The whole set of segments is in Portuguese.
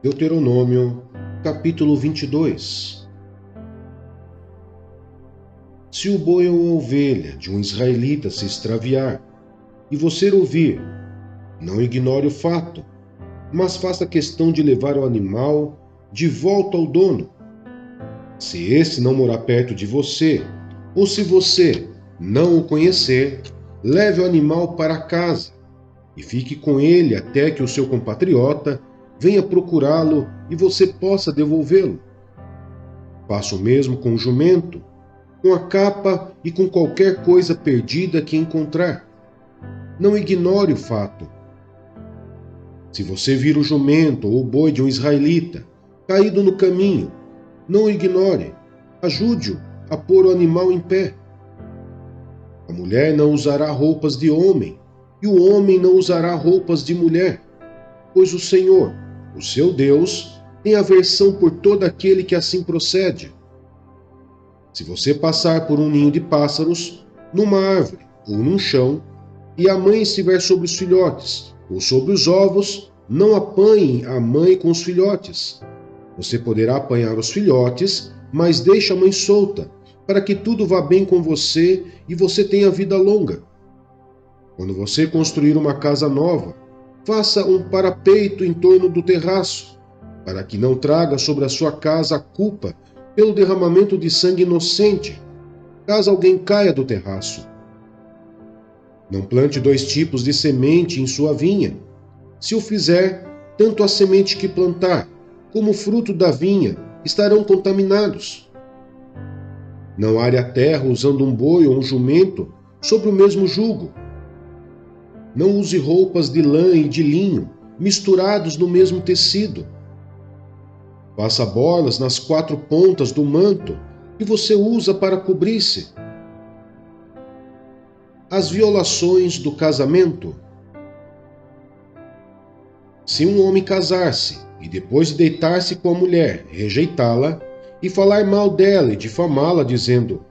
Deuteronômio, capítulo 22. Se o boi ou a ovelha de um israelita se extraviar, e você ouvir, não ignore o fato, mas faça questão de levar o animal de volta ao dono. Se esse não morar perto de você, ou se você não o conhecer, leve o animal para casa e fique com ele até que o seu compatriota venha procurá-lo e você possa devolvê-lo. Faça o mesmo com o jumento, com a capa e com qualquer coisa perdida que encontrar. Não ignore o fato. Se você vir o jumento ou o boi de um israelita caído no caminho, não o ignore. Ajude-o a pôr o animal em pé. A mulher não usará roupas de homem, e o homem não usará roupas de mulher, pois o Senhor, o seu Deus, tem aversão por todo aquele que assim procede. Se você passar por um ninho de pássaros, numa árvore ou num chão, e a mãe estiver sobre os filhotes, ou sobre os ovos, não apanhe a mãe com os filhotes. Você poderá apanhar os filhotes, mas deixe a mãe solta, para que tudo vá bem com você e você tenha vida longa. Quando você construir uma casa nova, faça um parapeito em torno do terraço, para que não traga sobre a sua casa a culpa pelo derramamento de sangue inocente, caso alguém caia do terraço. Não plante 2 tipos de semente em sua vinha. Se o fizer, tanto a semente que plantar, como o fruto da vinha estarão contaminados. Não are a terra usando um boi ou um jumento sobre o mesmo jugo. Não use roupas de lã e de linho misturados no mesmo tecido. Faça borlas nas 4 pontas do manto que você usa para cobrir-se. As violações do casamento. Se um homem casar-se e depois de deitar-se com a mulher, rejeitá-la e falar mal dela e difamá-la, dizendo: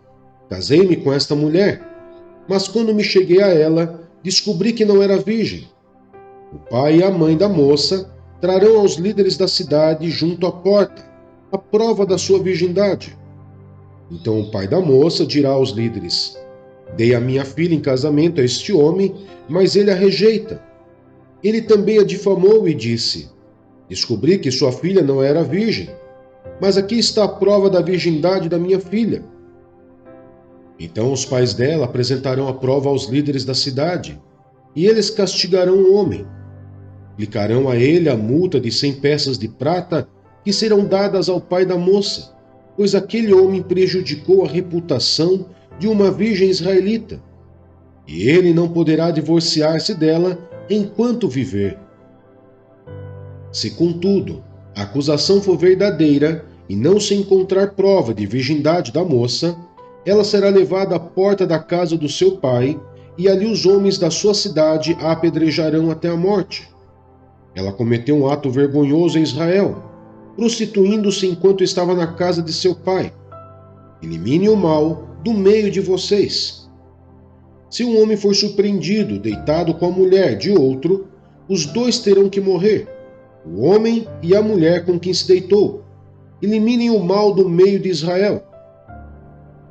casei-me com esta mulher, mas quando me cheguei a ela, descobri que não era virgem. O pai e a mãe da moça trarão aos líderes da cidade junto à porta a prova da sua virgindade. Então o pai da moça dirá aos líderes: dei a minha filha em casamento a este homem, mas ele a rejeita. Ele também a difamou e disse: descobri que sua filha não era virgem, mas aqui está a prova da virgindade da minha filha. Então os pais dela apresentarão a prova aos líderes da cidade, e eles castigarão o homem. Aplicarão a ele a multa de 100 peças de prata que serão dadas ao pai da moça, pois aquele homem prejudicou a reputação de uma virgem israelita, e ele não poderá divorciar-se dela enquanto viver. Se, contudo, a acusação for verdadeira e não se encontrar prova de virgindade da moça, ela será levada à porta da casa do seu pai, e ali os homens da sua cidade a apedrejarão até a morte. Ela cometeu um ato vergonhoso em Israel, prostituindo-se enquanto estava na casa de seu pai. Elimine o mal do meio de vocês. Se um homem for surpreendido deitado com a mulher de outro, os 2 terão que morrer, o homem e a mulher com quem se deitou. Eliminem o mal do meio de Israel.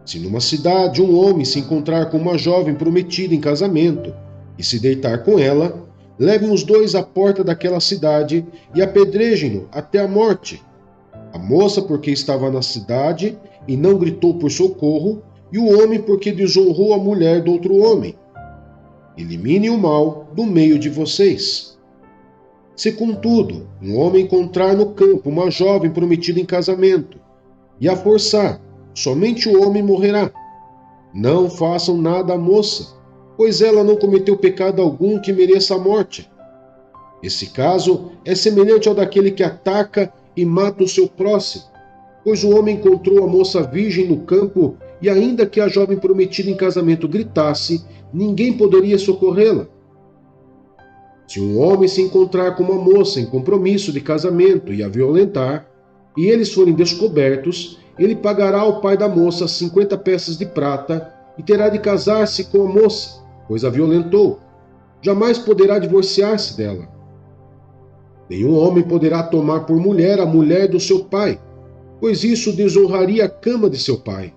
Se numa cidade um homem se encontrar com uma jovem prometida em casamento e se deitar com ela, levem os 2 à porta daquela cidade e apedrejem-no até a morte. A moça porque estava na cidade e não gritou por socorro, e o homem porque desonrou a mulher do outro homem. Elimine o mal do meio de vocês. Se, contudo, um homem encontrar no campo uma jovem prometida em casamento e a forçar, somente o homem morrerá. Não façam nada à moça, pois ela não cometeu pecado algum que mereça a morte. Esse caso é semelhante ao daquele que ataca e mata o seu próximo, pois o homem encontrou a moça virgem no campo e ainda que a jovem prometida em casamento gritasse, ninguém poderia socorrê-la. Se um homem se encontrar com uma moça em compromisso de casamento e a violentar, e eles forem descobertos, ele pagará ao pai da moça 50 peças de prata e terá de casar-se com a moça, pois a violentou. Jamais poderá divorciar-se dela. Nenhum homem poderá tomar por mulher a mulher do seu pai, pois isso desonraria a cama de seu pai.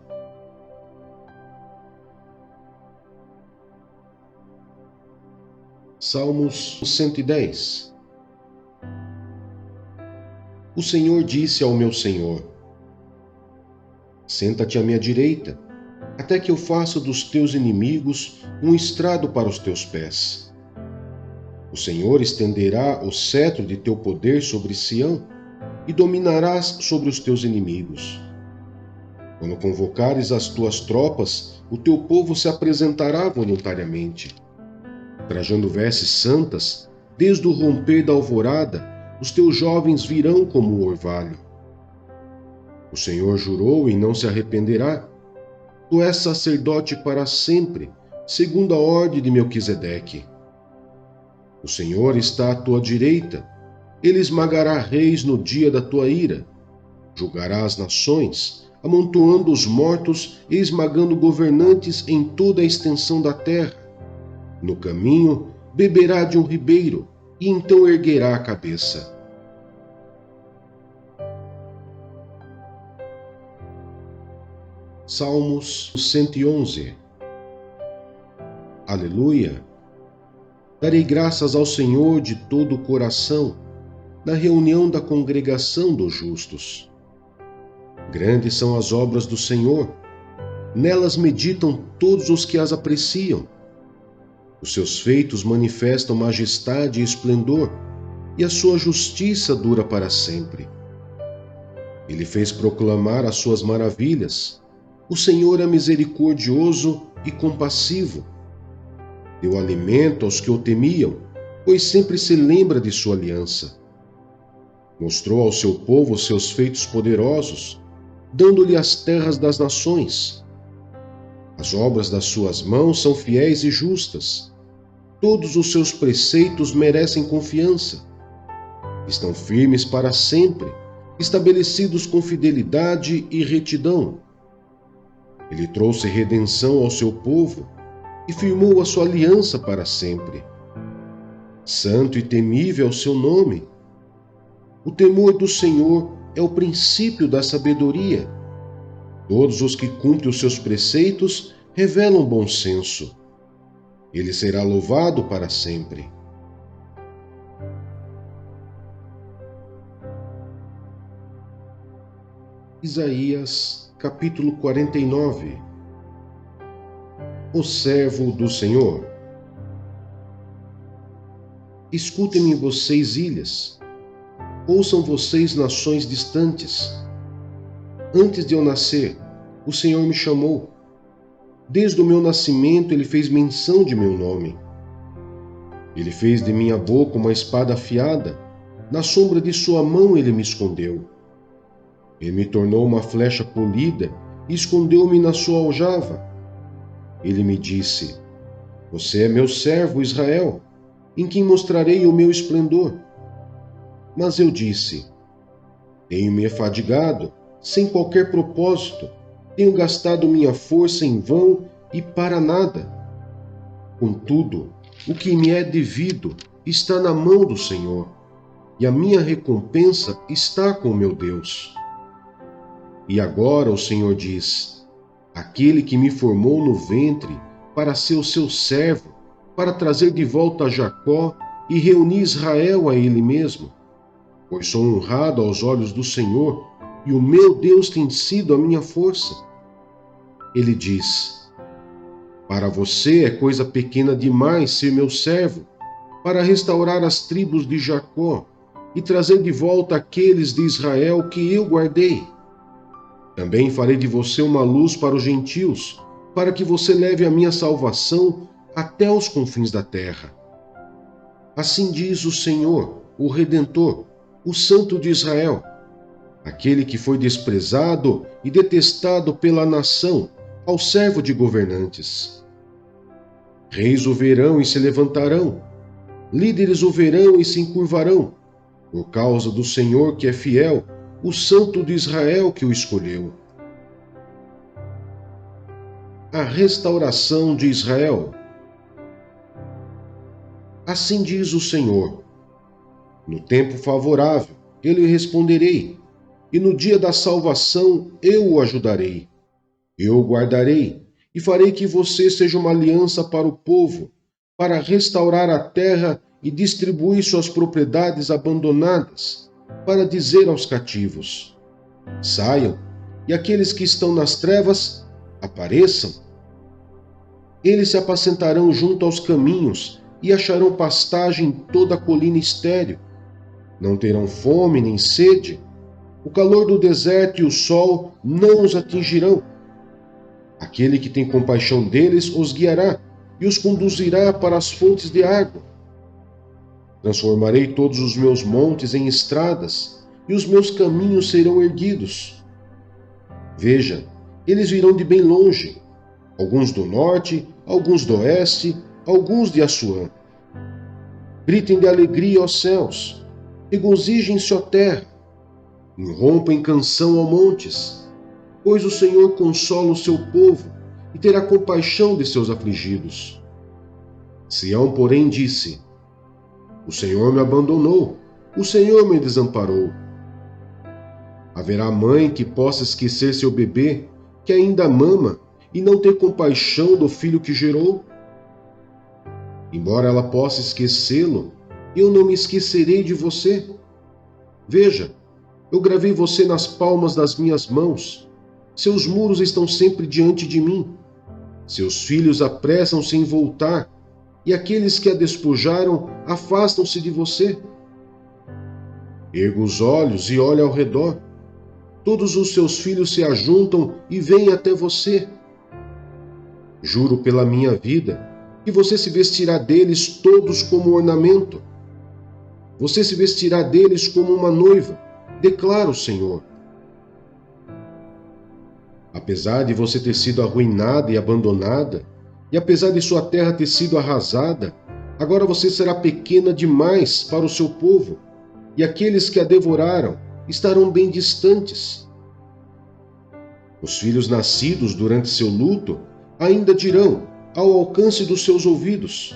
Salmos 110. O Senhor disse ao meu Senhor: Senta-te à minha direita, até que eu faça dos teus inimigos um estrado para os teus pés. O Senhor estenderá o cetro de teu poder sobre Sião, e dominarás sobre os teus inimigos. Quando convocares as tuas tropas, o teu povo se apresentará voluntariamente. Trajando vestes santas, desde o romper da alvorada, os teus jovens virão como o orvalho. O Senhor jurou e não se arrependerá. Tu és sacerdote para sempre, segundo a ordem de Melquisedeque. O Senhor está à tua direita. Ele esmagará reis no dia da tua ira. Julgará as nações, amontoando os mortos e esmagando governantes em toda a extensão da terra. No caminho, beberá de um ribeiro, e então erguerá a cabeça. Salmos 111. Aleluia! Darei graças ao Senhor de todo o coração, na reunião da congregação dos justos. Grandes são as obras do Senhor, nelas meditam todos os que as apreciam. Os seus feitos manifestam majestade e esplendor, e a sua justiça dura para sempre. Ele fez proclamar as suas maravilhas. O Senhor é misericordioso e compassivo. Deu alimento aos que o temiam, pois sempre se lembra de sua aliança. Mostrou ao seu povo os seus feitos poderosos, dando-lhe as terras das nações. As obras das suas mãos são fiéis e justas. Todos os seus preceitos merecem confiança. Estão firmes para sempre, estabelecidos com fidelidade e retidão. Ele trouxe redenção ao seu povo e firmou a sua aliança para sempre. Santo e temível é o seu nome. O temor do Senhor é o princípio da sabedoria. Todos os que cumprem os seus preceitos revelam bom senso. Ele será louvado para sempre. Isaías, capítulo 49. O servo do Senhor. Escutem-me, vocês, ilhas. Ouçam vocês, nações distantes. Antes de eu nascer, o Senhor me chamou. Desde o meu nascimento, Ele fez menção de meu nome. Ele fez de minha boca uma espada afiada. Na sombra de sua mão Ele me escondeu. Ele me tornou uma flecha polida e escondeu-me na sua aljava. Ele me disse: Você é meu servo, Israel, em quem mostrarei o meu esplendor. Mas eu disse: Tenho-me afadigado, sem qualquer propósito, tenho gastado minha força em vão e para nada. Contudo, o que me é devido está na mão do Senhor, e a minha recompensa está com meu Deus. E agora o Senhor diz: Aquele que me formou no ventre para ser o seu servo, para trazer de volta Jacó e reunir Israel a ele mesmo. Pois sou honrado aos olhos do Senhor, e o meu Deus tem sido a minha força. Ele diz: Para você é coisa pequena demais ser meu servo, para restaurar as tribos de Jacó e trazer de volta aqueles de Israel que eu guardei. Também farei de você uma luz para os gentios, para que você leve a minha salvação até os confins da terra. Assim diz o Senhor, o Redentor, o Santo de Israel, aquele que foi desprezado e detestado pela nação, ao servo de governantes. Reis o verão e se levantarão, líderes o verão e se encurvarão, por causa do Senhor que é fiel, o Santo de Israel que o escolheu. A restauração de Israel. Assim diz o Senhor: No tempo favorável, eu lhe responderei, e no dia da salvação eu o ajudarei. Eu o guardarei, e farei que você seja uma aliança para o povo, para restaurar a terra e distribuir suas propriedades abandonadas, para dizer aos cativos: saiam, e aqueles que estão nas trevas, apareçam. Eles se apacentarão junto aos caminhos e acharão pastagem em toda a colina estéril. Não terão fome nem sede. O calor do deserto e o sol não os atingirão. Aquele que tem compaixão deles os guiará e os conduzirá para as fontes de água. Transformarei todos os meus montes em estradas, e os meus caminhos serão erguidos. Veja, eles virão de bem longe, alguns do norte, alguns do oeste, alguns de Assuã. Gritem de alegria, ó céus, regozijem-se, ó terra, irrompam em canção, ó montes, pois o Senhor consola o seu povo e terá compaixão de seus afligidos. Sião, porém, disse: o Senhor me abandonou, o Senhor me desamparou. Haverá mãe que possa esquecer seu bebê, que ainda mama, e não ter compaixão do filho que gerou? Embora ela possa esquecê-lo, eu não me esquecerei de você. Veja, eu gravei você nas palmas das minhas mãos. Seus muros estão sempre diante de mim. Seus filhos apressam-se em voltar, e aqueles que a despojaram afastam-se de você. Erga os olhos e olha ao redor. Todos os seus filhos se ajuntam e vêm até você. Juro pela minha vida que você se vestirá deles todos como ornamento. Você se vestirá deles como uma noiva, declara o Senhor. Apesar de você ter sido arruinada e abandonada, e apesar de sua terra ter sido arrasada, agora você será pequena demais para o seu povo, e aqueles que a devoraram estarão bem distantes. Os filhos nascidos durante seu luto ainda dirão, ao alcance dos seus ouvidos: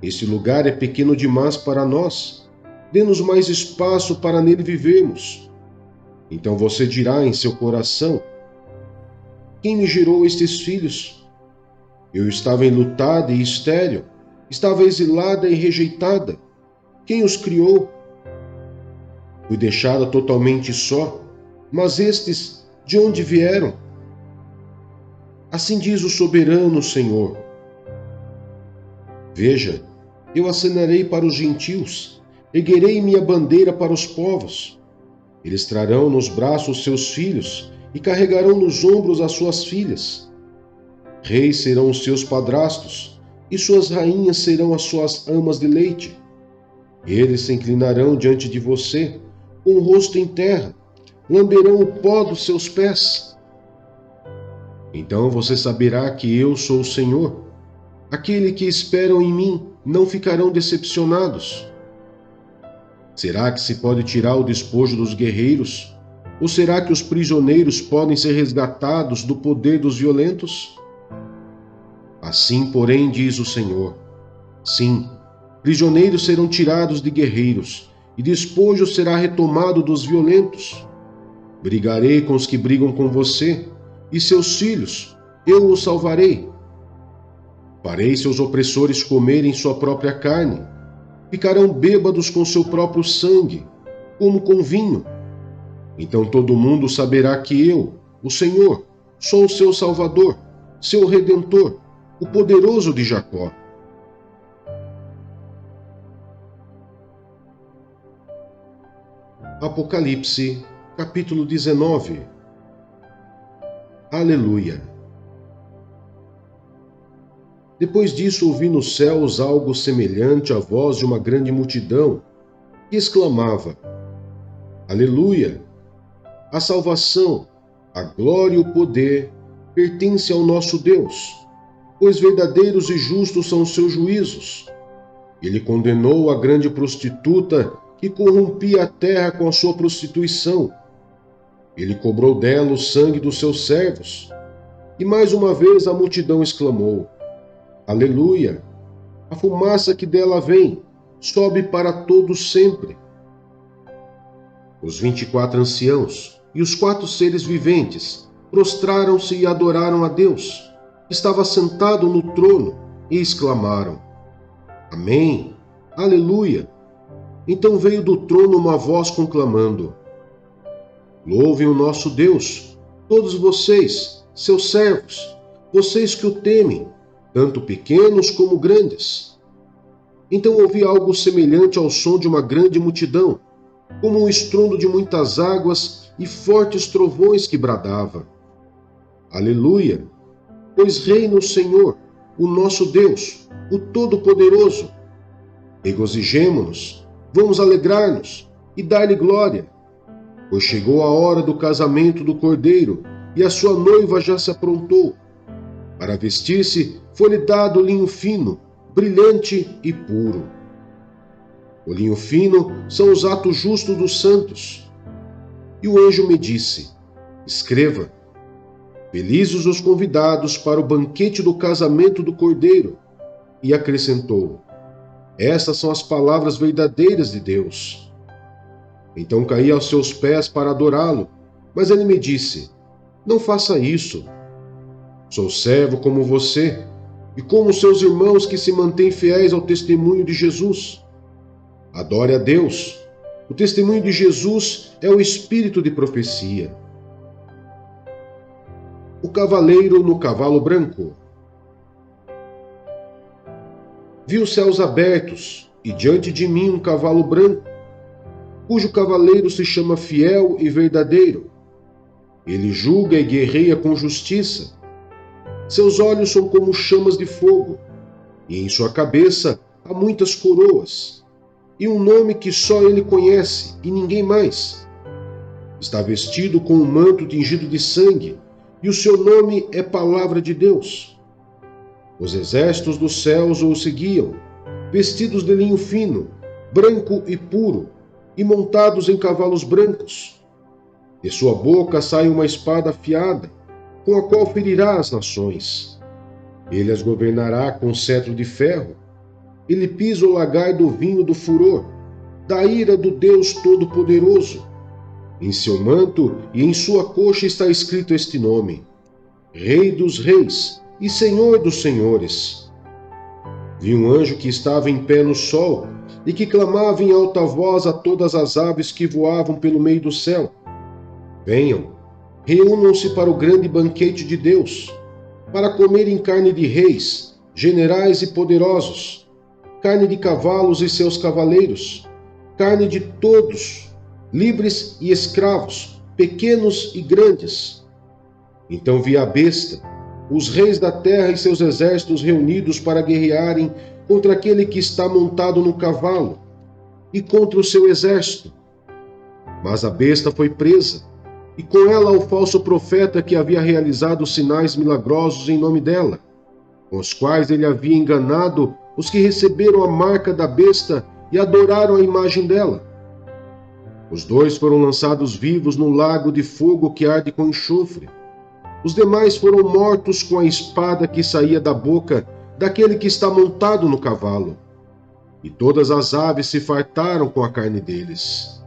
este lugar é pequeno demais para nós, dê-nos mais espaço para nele vivermos. Então você dirá em seu coração: quem me gerou estes filhos? Eu estava enlutada e estéril, estava exilada e rejeitada. Quem os criou? Fui deixada totalmente só, mas estes de onde vieram? Assim diz o soberano Senhor. Veja, eu acenarei para os gentios, erguerei minha bandeira para os povos. Eles trarão nos braços seus filhos e carregarão nos ombros as suas filhas. Reis serão os seus padrastos, e suas rainhas serão as suas amas de leite. Eles se inclinarão diante de você, com o rosto em terra, lamberão o pó dos seus pés. Então você saberá que eu sou o Senhor. Aquele que esperam em mim não ficarão decepcionados. Será que se pode tirar o despojo dos guerreiros? Ou será que os prisioneiros podem ser resgatados do poder dos violentos? Assim, porém, diz o Senhor: sim, prisioneiros serão tirados de guerreiros, e despojo será retomado dos violentos. Brigarei com os que brigam com você, e seus filhos, eu os salvarei. Farei seus opressores comerem sua própria carne, ficarão bêbados com seu próprio sangue, como com vinho. Então todo mundo saberá que eu, o Senhor, sou o seu Salvador, seu Redentor, o poderoso de Jacó. Apocalipse, capítulo 19. Aleluia! Depois disso ouvi nos céus algo semelhante à voz de uma grande multidão, que exclamava: Aleluia! A salvação, a glória e o poder pertencem ao nosso Deus, pois verdadeiros e justos são os seus juízos. Ele condenou a grande prostituta que corrompia a terra com a sua prostituição. Ele cobrou dela o sangue dos seus servos. E mais uma vez a multidão exclamou: Aleluia! A fumaça que dela vem sobe para todos sempre. Os 24 anciãos e os 4 seres viventes prostraram-se e adoraram a Deus, que estava sentado no trono, e exclamaram: Amém, Aleluia! Então veio do trono uma voz conclamando: Louvem o nosso Deus, todos vocês, seus servos, vocês que o temem, tanto pequenos como grandes. Então ouvi algo semelhante ao som de uma grande multidão, como um estrondo de muitas águas e fortes trovões que bradava: Aleluia! Pois reina o Senhor, o nosso Deus, o Todo-Poderoso. Regozijemo-nos, vamos alegrar-nos e dar-lhe glória, pois chegou a hora do casamento do Cordeiro e a sua noiva já se aprontou. Para vestir-se foi-lhe dado linho fino, brilhante e puro. O linho fino são os atos justos dos santos. E o anjo me disse: Escreva: Felizes os convidados para o banquete do casamento do Cordeiro. E acrescentou: Estas são as palavras verdadeiras de Deus. Então caí aos seus pés para adorá-lo, mas ele me disse: Não faça isso. Sou servo como você e como seus irmãos que se mantêm fiéis ao testemunho de Jesus. Adore a Deus. O testemunho de Jesus é o espírito de profecia. O cavaleiro no cavalo branco. Vi os céus abertos e diante de mim um cavalo branco, cujo cavaleiro se chama Fiel e Verdadeiro. Ele julga e guerreia com justiça. Seus olhos são como chamas de fogo, e em sua cabeça há muitas coroas, e um nome que só ele conhece e ninguém mais. Está vestido com um manto tingido de sangue, e o seu nome é Palavra de Deus. Os exércitos dos céus o seguiam, vestidos de linho fino, branco e puro, e montados em cavalos brancos. De sua boca sai uma espada afiada, com a qual ferirá as nações. Ele as governará com cetro de ferro. Ele pisa o lagar do vinho do furor, da ira do Deus Todo-Poderoso. Em seu manto e em sua coxa está escrito este nome: Rei dos Reis e Senhor dos Senhores. Vi um anjo que estava em pé no sol e que clamava em alta voz a todas as aves que voavam pelo meio do céu: Venham, reúnam-se para o grande banquete de Deus, para comerem carne de reis, generais e poderosos, carne de cavalos e seus cavaleiros, carne de todos, livres e escravos, pequenos e grandes. Então vi a besta, os reis da terra e seus exércitos reunidos para guerrearem contra aquele que está montado no cavalo e contra o seu exército. Mas a besta foi presa, e com ela o falso profeta que havia realizado sinais milagrosos em nome dela, com os quais ele havia enganado os que receberam a marca da besta e adoraram a imagem dela. Os 2 foram lançados vivos no lago de fogo que arde com enxofre. Os demais foram mortos com a espada que saía da boca daquele que está montado no cavalo. E todas as aves se fartaram com a carne deles.